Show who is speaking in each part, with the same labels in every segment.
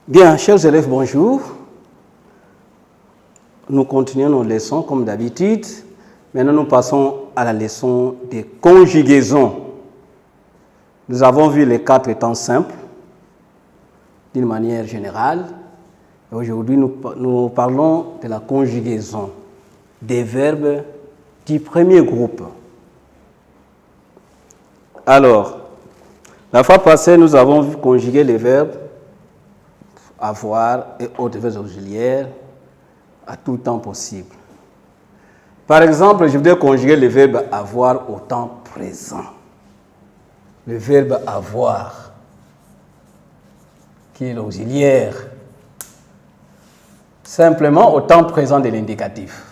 Speaker 1: Bien, chers élèves, bonjour. Nous continuons nos leçons comme d'habitude. Maintenant, nous passons à la leçon des conjugaisons. Nous avons vu les 4 temps simples d'une manière générale. Aujourd'hui, nous parlons de la conjugaison des verbes du premier groupe. Alors, la fois passée, nous avons vu conjuguer les verbes avoir et autres verbes auxiliaires à tout temps possible. Par exemple, je voudrais conjuguer le verbe avoir au temps présent. Le verbe avoir, qui est l'auxiliaire, simplement au temps présent de l'indicatif.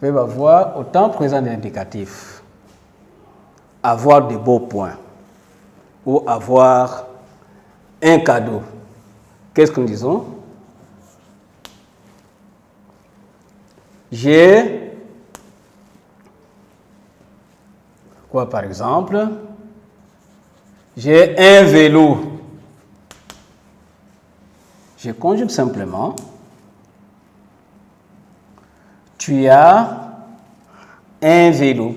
Speaker 1: Verbe avoir au temps présent de l'indicatif. Avoir de beaux points ou avoir un cadeau. Qu'est-ce que nous disons? J'ai quoi par exemple? J'ai un vélo. Je conjugue simplement. Tu as un vélo.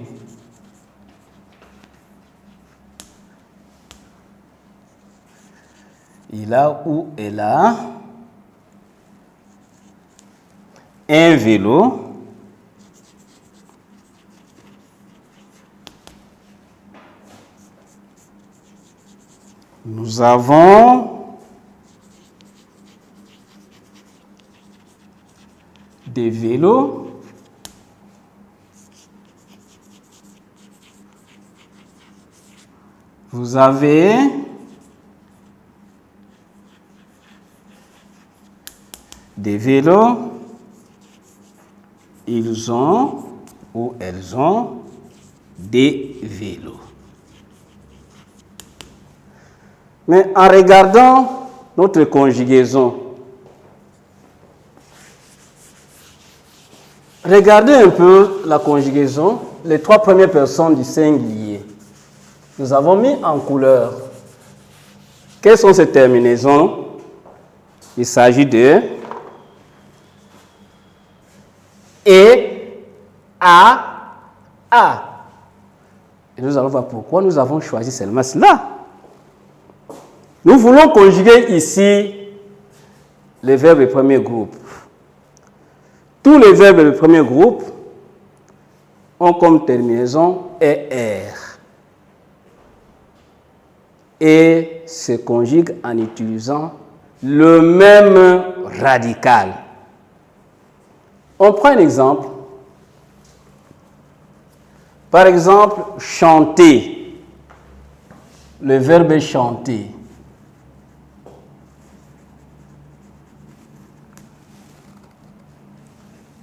Speaker 1: Il a ou elle a un vélo. Nous avons des vélos. Vous avez des vélos. Ils ont ou elles ont des vélos. Mais en regardant notre conjugaison, regardez un peu la conjugaison, les 3 premières personnes du singulier. Nous avons mis en couleur. Quelles sont ces terminaisons? Il s'agit de et, a. Et nous allons voir pourquoi nous avons choisi seulement cela. Nous voulons conjuguer ici les verbes du premier groupe. Tous les verbes du premier groupe ont comme terminaison ER et se conjuguent en utilisant le même radical. On prend un exemple. Par exemple, chanter. Le verbe est chanter.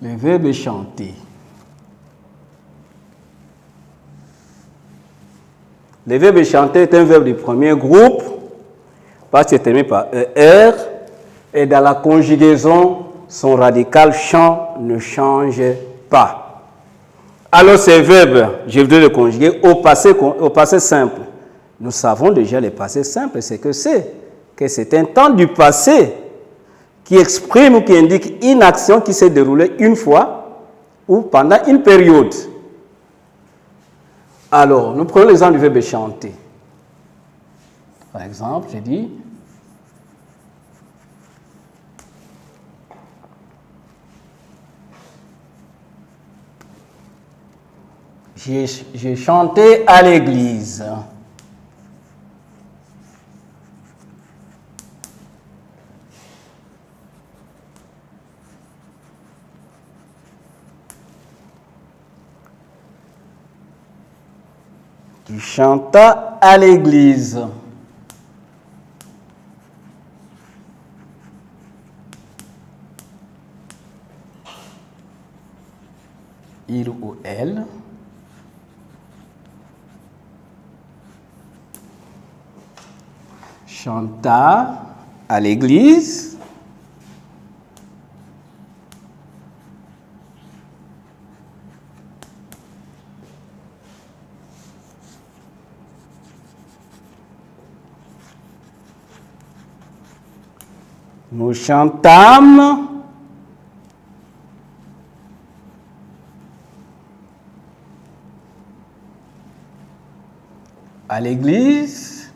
Speaker 1: Le verbe est chanter. Le verbe chanter est un verbe du premier groupe parce qu'il est terminé par ER et dans la conjugaison, son radical chant ne change pas. Alors ces verbes, je voudrais le conjuguer au passé simple. Nous savons déjà le passé simple, c'est que c'est un temps du passé qui exprime ou qui indique une action qui s'est déroulée une fois ou pendant une période. Alors, nous prenons l'exemple du verbe chanter. Par exemple, je dis j'ai chanté à l'église. Tu chantas à l'église. Il ou elle chanta à l'église Nous chantâmes à l'église.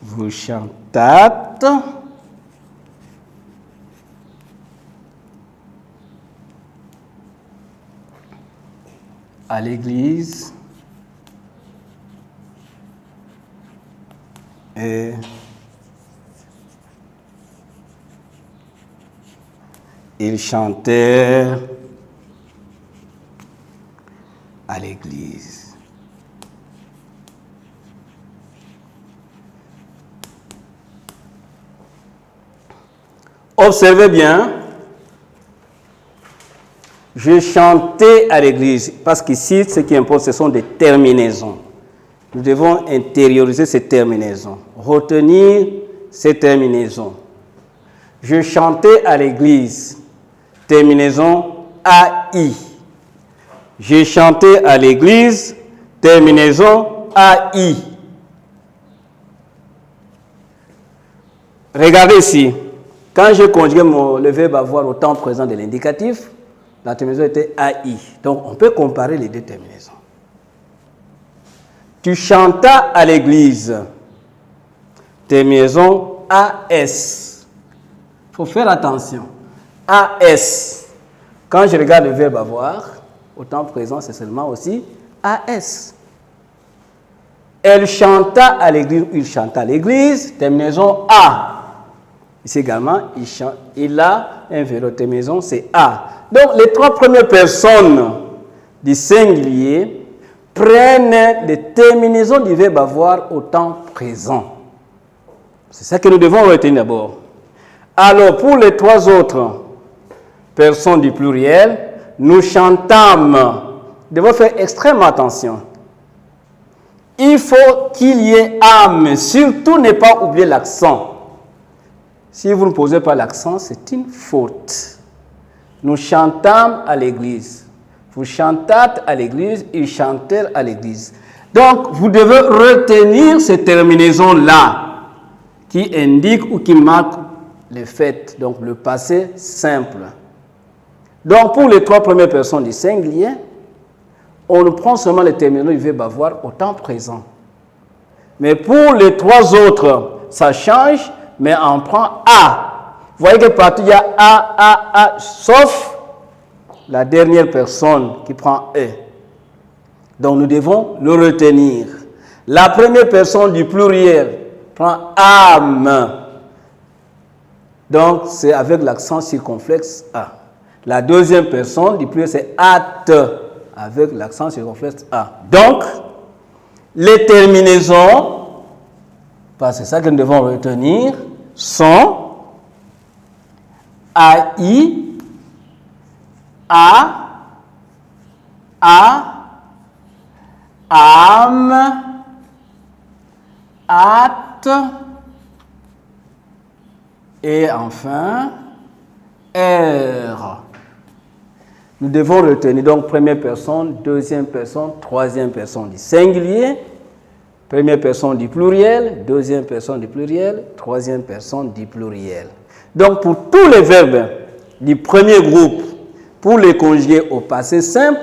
Speaker 1: Vous chantâtes à l'église et ils chantèrent à l'église. Observez bien, je chantais à l'église, parce qu'ici, ce qui importe, ce sont des terminaisons. Nous devons intérioriser ces terminaisons, retenir ces terminaisons. Je chantais à l'église, terminaison AI. J'ai chanté à l'église, terminaison AI. Regardez ici. Quand j'ai conjugué le verbe avoir au temps présent de l'indicatif, la terminaison était AI. Donc, on peut comparer les deux terminaisons. Tu chantas à l'église. Terminaison AS. Il faut faire attention. AS. Quand je regarde le verbe avoir, au temps présent, c'est seulement aussi AS. Elle chanta à l'église, il chanta à l'église. Terminaison A. Ici également, il a un verbe de terminaison, c'est A. Donc, les trois premières personnes du singulier prennent les terminaisons du verbe avoir au temps présent. C'est ça que nous devons retenir d'abord. Alors, pour les trois autres personnes du pluriel, nous chantâmes. Nous devons faire extrêmement attention. Il faut qu'il y ait âme. Surtout, ne pas oublier l'accent. Si vous ne posez pas l'accent, c'est une faute. Nous chantâmes à l'église. Vous chantâtes à l'église, ils chantèrent à l'église. Donc, vous devez retenir ces terminaisons-là qui indiquent ou qui marquent le fait, donc le passé simple. Donc, pour les trois premières personnes du singulier, on prend seulement les terminaisons du verbe avoir au temps présent. Mais pour les trois autres, ça change. Mais on prend A. Vous voyez que partout il y a A, sauf la dernière personne qui prend E. Donc nous devons le retenir. La première personne du pluriel prend âme. Donc c'est avec l'accent circonflexe A. La deuxième personne du pluriel c'est hâte avec l'accent circonflexe A. Donc les terminaisons, parce que c'est ça que nous devons retenir, sont AI, A, âme, hâte, et enfin R. Nous devons retenir donc première personne, deuxième personne, troisième personne du singulier. Première personne du pluriel, deuxième personne du pluriel, troisième personne du pluriel. Donc, pour tous les verbes du premier groupe, pour les conjuguer au passé simple,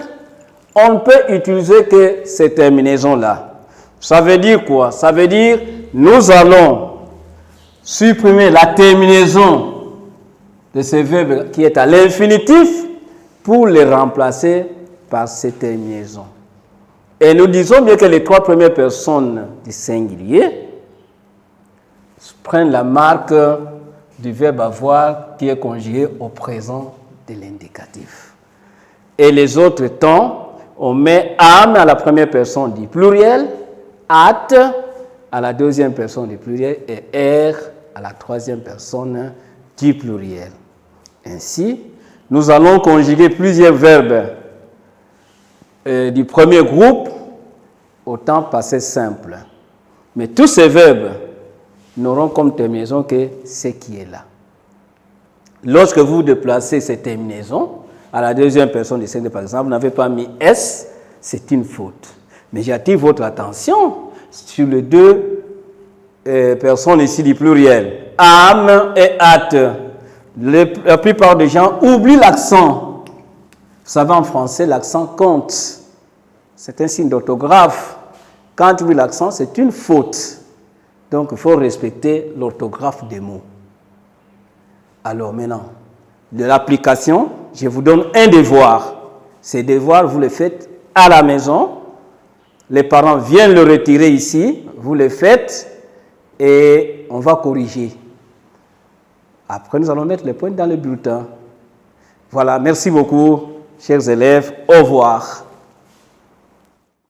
Speaker 1: on ne peut utiliser que ces terminaisons-là. Ça veut dire quoi? Ça veut dire nous allons supprimer la terminaison de ces verbes qui est à l'infinitif pour les remplacer par ces terminaisons. Et nous disons bien que les trois premières personnes du singulier prennent la marque du verbe avoir qui est conjugué au présent de l'indicatif. Et les autres temps, on met âme à la première personne du pluriel, hâte à la deuxième personne du pluriel et R à la troisième personne du pluriel. Ainsi, nous allons conjuguer plusieurs verbes du premier groupe au temps passé simple. Mais tous ces verbes n'auront comme terminaison que ce qui est là. lorsque vous déplacez cette terminaison, à la deuxième personne du singulier, par exemple, vous n'avez pas mis S, c'est une faute. Mais j'attire votre attention sur les deux personnes ici du pluriel. Âme et hâte. La plupart des gens oublient l'accent. Vous savez, en français, l'accent compte. C'est un signe d'orthographe. Quand tu oublies l'accent, c'est une faute. Donc, il faut respecter l'orthographe des mots. Alors maintenant, de l'application, je vous donne un devoir. Ces devoirs, vous les faites à la maison. Les parents viennent le retirer ici. Vous les faites et on va corriger. Après, nous allons mettre les points dans le bulletin. Voilà, merci beaucoup, chers élèves. Au revoir.